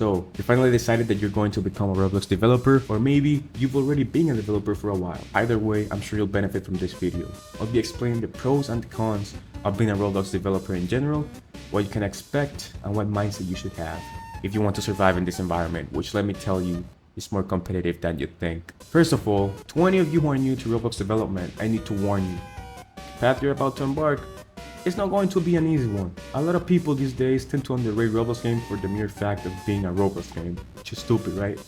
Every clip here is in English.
So, you finally decided that you're going to become a Roblox developer, or maybe you've already been a developer for a while. Either way, I'm sure you'll benefit from this video. I'll be explaining the pros and cons of being a Roblox developer in general, what you can expect, and what mindset you should have if you want to survive in this environment, which, let me tell you, is more competitive than you think. First of all, to any of you who are new to Roblox development, I need to warn you. The path you're about to embark, it's not going to be an easy one. A lot of people these days tend to underrate Roblox games for the mere fact of being a Roblox game, which is stupid, right?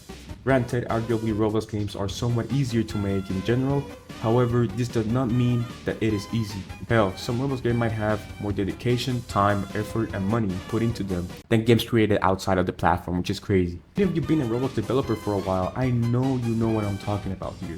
Granted, arguably Roblox games are somewhat easier to make in general. However, this does not mean that it is easy. Hell, some Roblox games might have more dedication, time, effort, and money put into them than games created outside of the platform, which is crazy. Even if you've been a Roblox developer for a while, I know you know what I'm talking about here.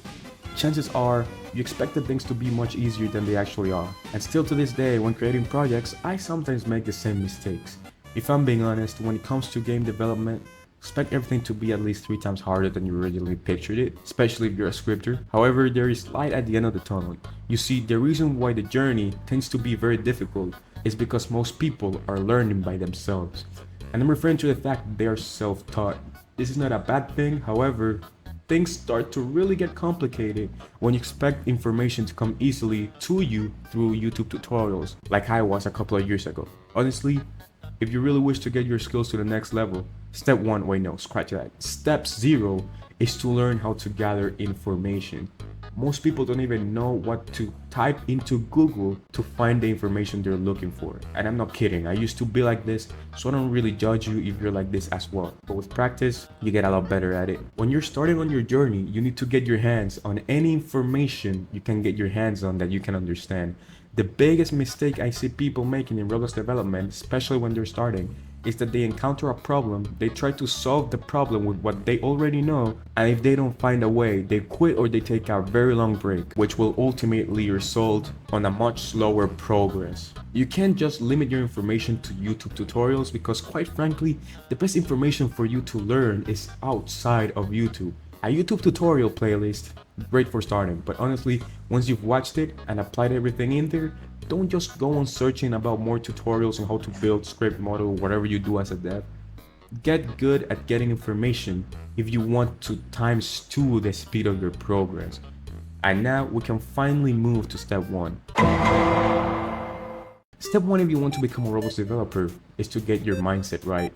Chances are, you expected things to be much easier than they actually are. And still to this day, when creating projects, I sometimes make the same mistakes. If I'm being honest, when it comes to game development, expect everything to be at least 3 times harder than you originally pictured it, especially if you're a scripter. However, there is light at the end of the tunnel. You see, the reason why the journey tends to be very difficult is because most people are learning by themselves. And I'm referring to the fact that they are self-taught. This is not a bad thing, however, things start to really get complicated when you expect information to come easily to you through YouTube tutorials, like I was a couple of years ago. Honestly, if you really wish to get your skills to the next level, step 1, wait no, scratch that. Step 0 is to learn how to gather information. Most people don't even know what to type into Google to find the information they're looking for. And I'm not kidding, I used to be like this, so I don't really judge you if you're like this as well. But with practice, you get a lot better at it. When you're starting on your journey, you need to get your hands on any information you can get your hands on that you can understand. The biggest mistake I see people making in Roblox development, especially when they're starting, is that they encounter a problem, they try to solve the problem with what they already know, and if they don't find a way, they quit or they take a very long break, which will ultimately result on a much slower progress. You can't just limit your information to YouTube tutorials because, quite frankly, the best information for you to learn is outside of YouTube. A YouTube tutorial playlist, great for starting, but honestly, once you've watched it and applied everything in there, don't just go on searching about more tutorials on how to build script model, whatever you do as a dev. Get good at getting information if you want to ×2 the speed of your progress. And now we can finally move to step 1. Step 1, if you want to become a Roblox developer, is to get your mindset right.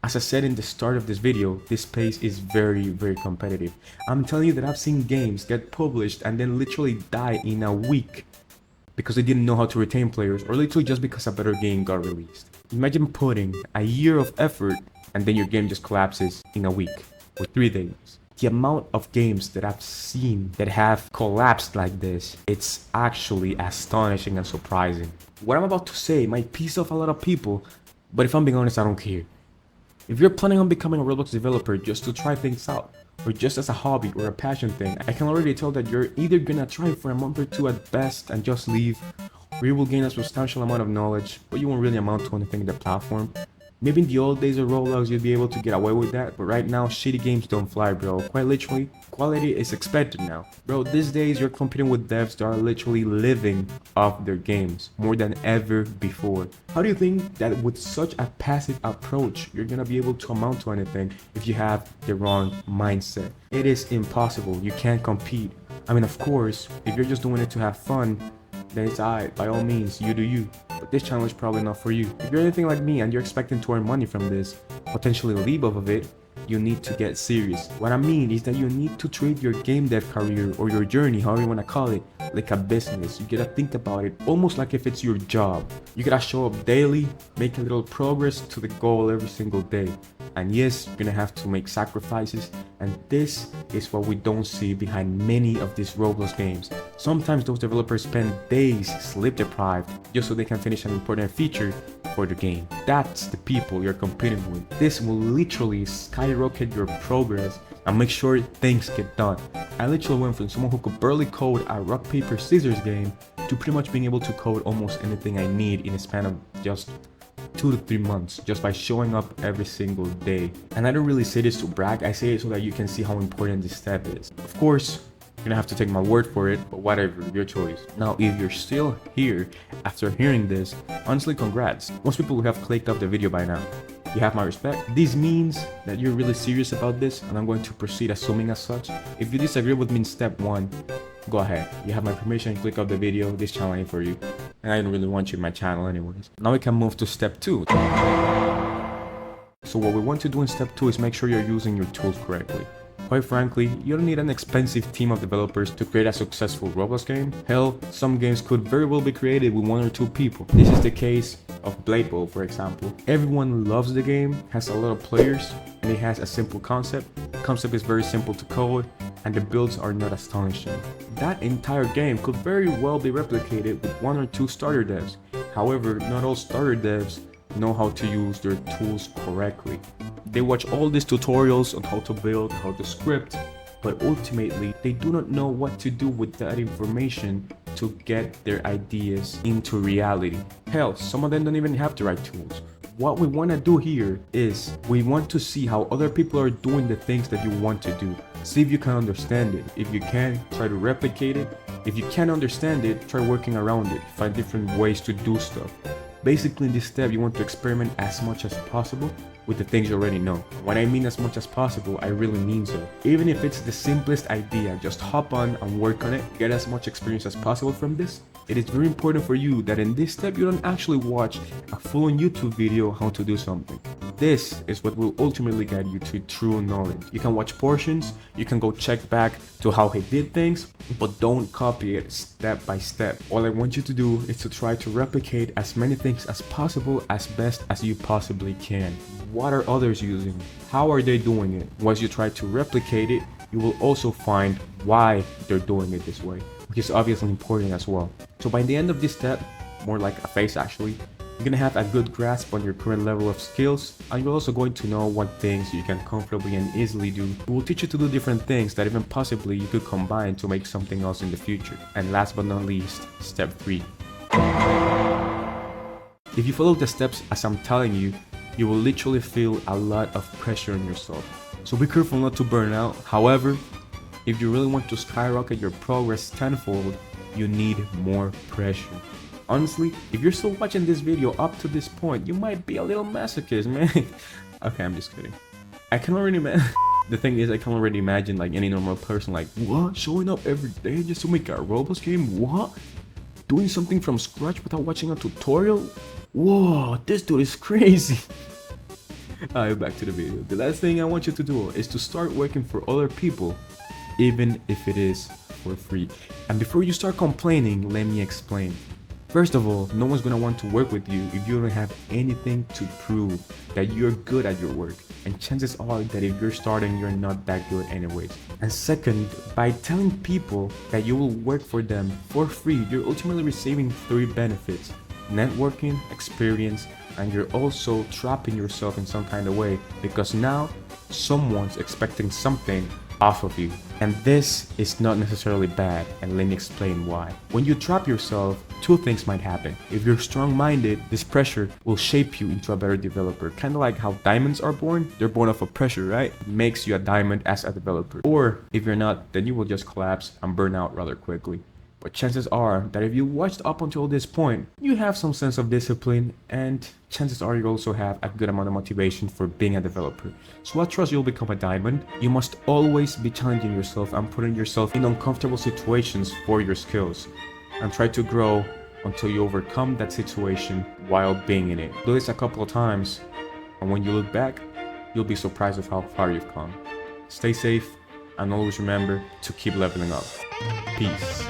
As I said in the start of this video, this space is very competitive. I'm telling you that I've seen games get published and then literally die in a week because they didn't know how to retain players, or literally just because a better game got released. Imagine putting a year of effort and then your game just collapses in a week or 3 days. The amount of games that I've seen that have collapsed like this, it's actually astonishing and surprising. What I'm about to say might piss off a lot of people, but if I'm being honest, I don't care. If you're planning on becoming a Roblox developer just to try things out, or just as a hobby or a passion thing, I can already tell that you're either gonna try for a month or 2 at best and just leave, or you will gain a substantial amount of knowledge, but you won't really amount to anything in the platform. Maybe in the old days of Roblox you'd be able to get away with that, but right now shitty games don't fly, bro. Quite literally, quality is expected now. Bro, these days you're competing with devs that are literally living off their games more than ever before. How do you think that with such a passive approach you're gonna be able to amount to anything if you have the wrong mindset? It is impossible. You can't compete. I mean, of course, if you're just doing it to have fun, then it's alright, by all means, you do you. But this channel is probably not for you. If you're anything like me and you're expecting to earn money from this, potentially live off of it, you need to get serious. What I mean is that you need to treat your game dev career or your journey, however you want to call it, like a business. You gotta think about it almost like if it's your job. You gotta show up daily, make a little progress to the goal every single day. And yes, you're gonna have to make sacrifices, and this is what we don't see behind many of these Roblox games. Sometimes those developers spend days sleep deprived just so they can finish an important feature for the game. That's the people you're competing with. This will literally skyrocket your progress and make sure things get done. I literally went from someone who could barely code a rock paper scissors game to pretty much being able to code almost anything I need in a span of just 2 to 3 months just by showing up every single day. And I don't really say this to brag, I say it so that you can see how important this step is. Of course, you're gonna have to take my word for it, but whatever, your choice. Now, if you're still here after hearing this, honestly, congrats. Most people would have clicked off the video by now. You have my respect. This means that you're really serious about this, and I'm going to proceed assuming as such. If you disagree with me in step 1, go ahead. You have my permission, click off the video. This channel ain't for you. And I don't really want you in my channel anyways. Now we can move to step 2. So what we want to do in step 2 is make sure you're using your tools correctly. Quite frankly, you don't need an expensive team of developers to create a successful Roblox game. Hell, some games could very well be created with 1 or 2 people. This is the case of Blade Bowl, for example. Everyone loves the game, has a lot of players, and it has a simple concept. The concept is very simple to code, and the builds are not astonishing. That entire game could very well be replicated with 1 or 2 starter devs. However, not all starter devs know how to use their tools correctly. They watch all these tutorials on how to build, how to script, but ultimately they do not know what to do with that information to get their ideas into reality. Hell, some of them don't even have the right tools. What we want to do here is we want to see how other people are doing the things that you want to do. See if you can understand it. If you can, try to replicate it. If you can't understand it, try working around it. Find different ways to do stuff. Basically, in this step, you want to experiment as much as possible with the things you already know. When I mean as much as possible, I really mean so. Even if it's the simplest idea, just hop on and work on it, get as much experience as possible from this. It is very important for you that in this step, you don't actually watch a full YouTube video how to do something. This is what will ultimately guide you to true knowledge. You can watch portions, you can go check back to how he did things, but don't copy it step by step. All I want you to do is to try to replicate as many things as possible as best as you possibly can. What are others using? How are they doing it? Once you try to replicate it, you will also find why they're doing it this way, which is obviously important as well. So by the end of this step, more like a phase actually, you're gonna have a good grasp on your current level of skills, and you're also going to know what things you can comfortably and easily do. It will teach you to do different things that even possibly you could combine to make something else in the future. And last but not least, step 3. If you follow the steps as I'm telling you, you will literally feel a lot of pressure on yourself. So be careful not to burn out. However, if you really want to skyrocket your progress tenfold, you need more pressure. Honestly, if you're still watching this video up to this point, you might be a little masochist, man. Okay, I'm just kidding. I can already imagine. The thing is, I can already imagine like any normal person like, what? Showing up every day just to make a Roblox game? What? Doing something from scratch without watching a tutorial? Whoa, this dude is crazy. Alright, back to the video. The last thing I want you to do is to start working for other people, even if it is for free. And before you start complaining, let me explain. First of all, no one's gonna want to work with you if you don't have anything to prove that you're good at your work. And chances are that if you're starting, you're not that good anyways. And second, by telling people that you will work for them for free, you're ultimately receiving 3 benefits: networking, experience, and you're also trapping yourself in some kind of way, because now someone's expecting something off of you. And this is not necessarily bad, and let me explain why. When you trap yourself, 2 things might happen. If you're strong-minded, this pressure will shape you into a better developer. Kind of like how diamonds are born. They're born off of pressure, right? It makes you a diamond as a developer. Or if you're not, then you will just collapse and burn out rather quickly. But chances are that if you watched up until this point, you have some sense of discipline, and chances are you also have a good amount of motivation for being a developer. So I trust you'll become a diamond. You must always be challenging yourself and putting yourself in uncomfortable situations for your skills, and try to grow until you overcome that situation while being in it. Do this a couple of times, and when you look back, you'll be surprised of how far you've come. Stay safe, and always remember to keep leveling up. Peace.